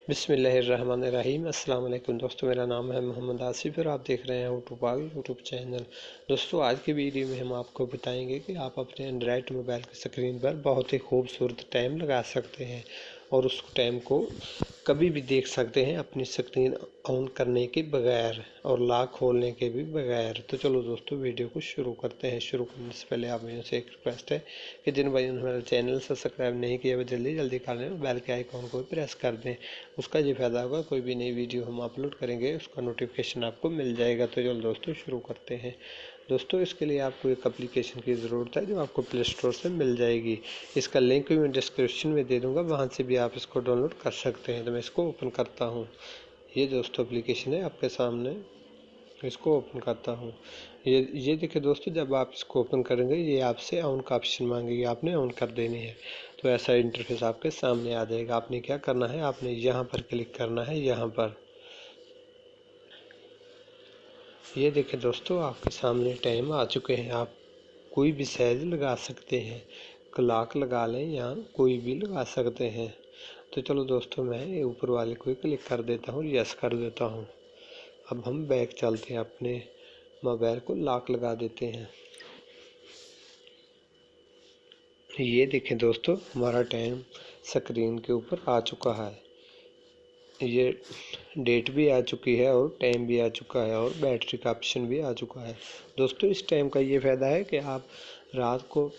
बिस्मिल्लाहिर्रहमानिर्रहीम। अस्सलाम वालेकुम दोस्तों, मेरा नाम है मोहम्मद आसिफ और आप देख रहे हैं यूट्यूब यूट्यूब चैनल। दोस्तों, आज की वीडियो में हम आपको बताएंगे कि आप अपने एंड्रॉयड मोबाइल की स्क्रीन पर बहुत ही खूबसूरत टाइम लगा सकते हैं और उस टाइम को कभी भी देख सकते हैं अपनी स्क्रीन ऑन करने के बगैर और लॉक खोलने के भी बगैर। तो चलो दोस्तों, वीडियो को शुरू करते हैं। शुरू करने से पहले आप भाइयों से एक रिक्वेस्ट है कि जिन भाइयों ने हमारे चैनल सब्सक्राइब नहीं किया वो जल्दी जल्दी कर लें, बेल के आइकॉन को प्रेस कर दें। उसका ये फ़ायदा होगा, कोई भी नई वीडियो हम अपलोड करेंगे उसका नोटिफिकेशन आपको मिल जाएगा। तो चलो दोस्तों, शुरू करते हैं। दोस्तों, इसके लिए आपको एक एप्लीकेशन की ज़रूरत है जो आपको प्ले स्टोर से मिल जाएगी। इसका लिंक भी मैं डिस्क्रिप्शन में दे दूँगा, वहाँ से भी आप इसको डाउनलोड कर सकते हैं। तो मैं इसको ओपन करता हूँ। ये दोस्तों एप्लीकेशन है आपके सामने, इसको ओपन करता हूँ। ये देखिए दोस्तों, जब आप इसको ओपन करेंगे ये आपसे ऑन का ऑप्शन मांगेगी, आपने ऑन कर देनी है। तो ऐसा इंटरफेस आपके सामने आ जाएगा। आपने क्या करना है, आपने यहाँ पर क्लिक करना है। यहाँ पर ये देखिए दोस्तों, आपके सामने टाइम आ चुके हैं। आप कोई भी साइज लगा सकते हैं, क्लॉक लगा लें या कोई भी लगा सकते हैं। तो चलो दोस्तों, मैं ऊपर वाले को क्लिक कर देता हूँ, यस कर देता हूँ। अब हम बैक चलते हैं, अपने मोबाइल को लॉक लगा देते हैं। ये देखें दोस्तों, हमारा टाइम स्क्रीन के ऊपर आ चुका है। ये डेट भी आ चुकी है और टाइम भी आ चुका है और बैटरी का ऑप्शन भी आ चुका है। दोस्तों, इस टाइम का ये फ़ायदा है कि आप रात को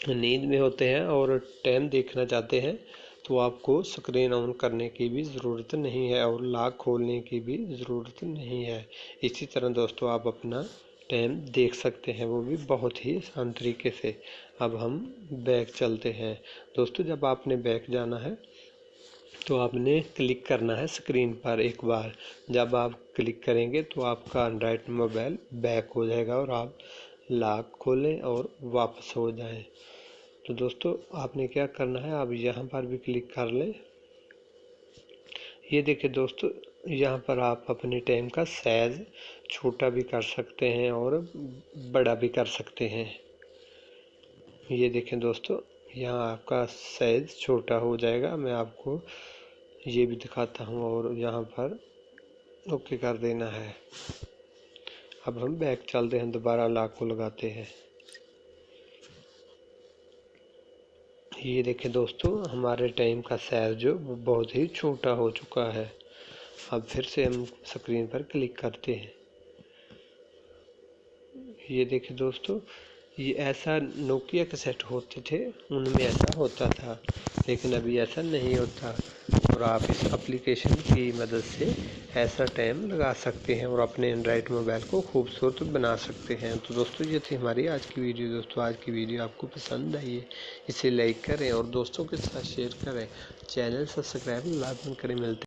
नींद में होते हैं और टाइम देखना चाहते हैं तो आपको स्क्रीन ऑन करने की भी ज़रूरत नहीं है और लॉक खोलने की भी ज़रूरत नहीं है। इसी तरह दोस्तों, आप अपना टाइम देख सकते हैं, वो भी बहुत ही आसान तरीके से। अब हम बैक चलते हैं। दोस्तों, जब आपने बैक जाना है तो आपने क्लिक करना है स्क्रीन पर एक बार। जब आप क्लिक करेंगे तो आपका एंड्रॉयड मोबाइल बैक हो जाएगा और आप लॉक खोलें और वापस हो जाएं। तो दोस्तों, आपने क्या करना है, आप यहाँ पर भी क्लिक कर लें। ये देखिए दोस्तों, यहाँ पर आप अपने टाइम का साइज छोटा भी कर सकते हैं और बड़ा भी कर सकते हैं। ये देखें दोस्तों, यहाँ आपका साइज छोटा हो जाएगा। मैं आपको ये भी दिखाता हूँ और यहाँ पर ओके कर देना है। अब हम बैक चलते हैं, दोबारा लॉक को लगाते हैं। ये देखें दोस्तों, हमारे टाइम का साइज जो बहुत ही छोटा हो चुका है। अब फिर से हम स्क्रीन पर क्लिक करते हैं। ये देखें दोस्तों, ये ऐसा नोकिया के सेट होते थे, उनमें ऐसा होता था, लेकिन अभी ऐसा नहीं होता। और आप इस एप्लीकेशन की मदद से ऐसा टाइम लगा सकते हैं और अपने एंड्रॉयड मोबाइल को खूबसूरत बना सकते हैं। तो दोस्तों, ये थी हमारी आज की वीडियो। दोस्तों, आज की वीडियो आपको पसंद आई है, इसे लाइक करें और दोस्तों के साथ शेयर करें। चैनल सब्सक्राइब लाजमी करें। मिलते